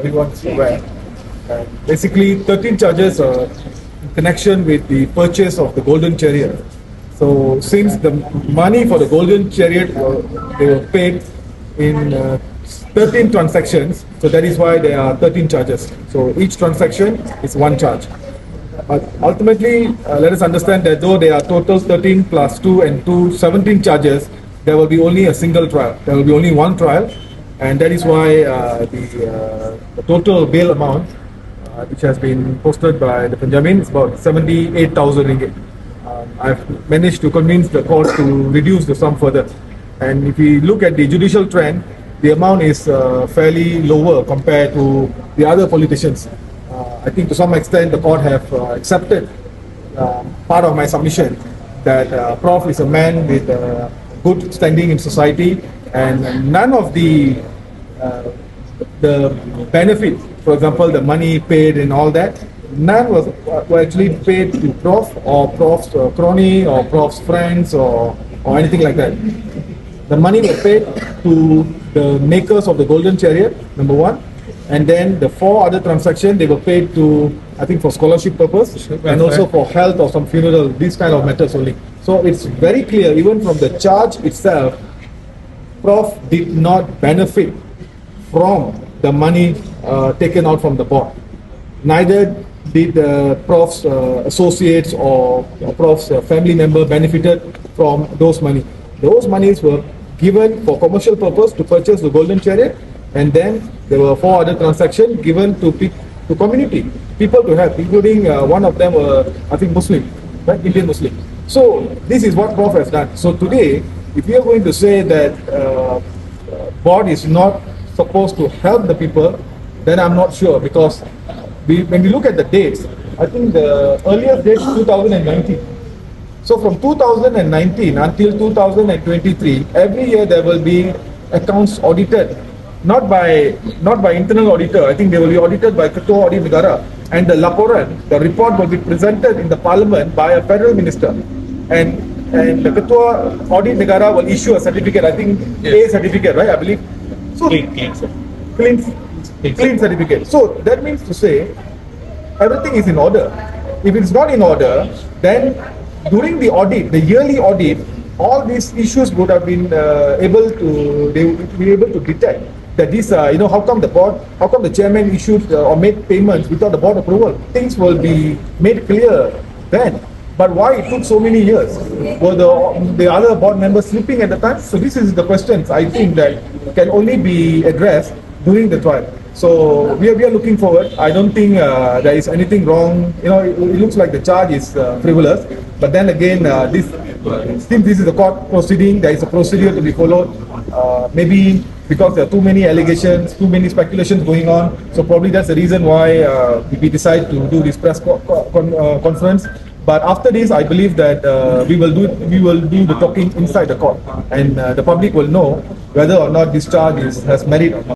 everyone is aware. Basically, 13 charges are in connection with the purchase of the Golden Chariot. So, since the money for the Golden Chariot they were paid in 13 transactions, so that is why there are 13 charges. So, each transaction is one charge. But ultimately, let us understand that though there are total 13 plus 2 and 2, 17 charges, there will be only a single trial. There will be only one trial, and that is why the total bail amount, which has been posted by the Punjabin, is about 78,000 ringgit. I've managed to convince the court to reduce the sum further. And if we look at the judicial trend, the amount is fairly lower compared to the other politicians. I think to some extent the court have accepted part of my submission that Prof is a man with good standing in society, and none of the benefit, for example, the money paid and all that, none were actually paid to Prof or Prof's crony or Prof's friends or anything like that. The money was paid to the makers of the Golden Chariot, number one, and then the 4 other transactions they were paid to, I think, for scholarship purpose and also for health or some funeral, these kind of matters only. So it's very clear, even from the charge itself, Prof did not benefit from the money taken out from the board. Neither did Prof's associates or Prof's family member benefited from those money. Those monies were given for commercial purpose to purchase the Golden Chariot, and then there were 4 other transactions given to community, people to help, including one of them were, I think, Muslim, right? Indian Muslim. So this is what Prof has done. So today, if we are going to say that board is not supposed to help the people, then I'm not sure, because when we look at the dates, I think the earliest date is 2019. So from 2019 until 2023, every year there will be accounts audited, not by internal auditor. I think they will be audited by Ketua Audit Negara, and the laporan, the report will be presented in the parliament by a federal minister, and the Ketua Audit Negara will issue a certificate. I think A certificate, right? I believe. So clean certificate. So that means to say everything is in order. If it's not in order, then during the audit, the yearly audit, all these issues would have been they would be able to detect that this, how come the chairman issued or made payments without the board approval? Things will be made clear then. But why it took so many years? Were the other board members sleeping at the time? So this is the questions I think that can only be addressed during the trial. So we are looking forward. I don't think there is anything wrong. It looks like the charge is frivolous. But then again, since this is a court proceeding, there is a procedure to be followed. Maybe because there are too many allegations, too many speculations going on. So probably that's the reason why we decide to do this press conference. But after this, I believe that we will do the talking inside the court, and the public will know whether or not this charge has merit or not.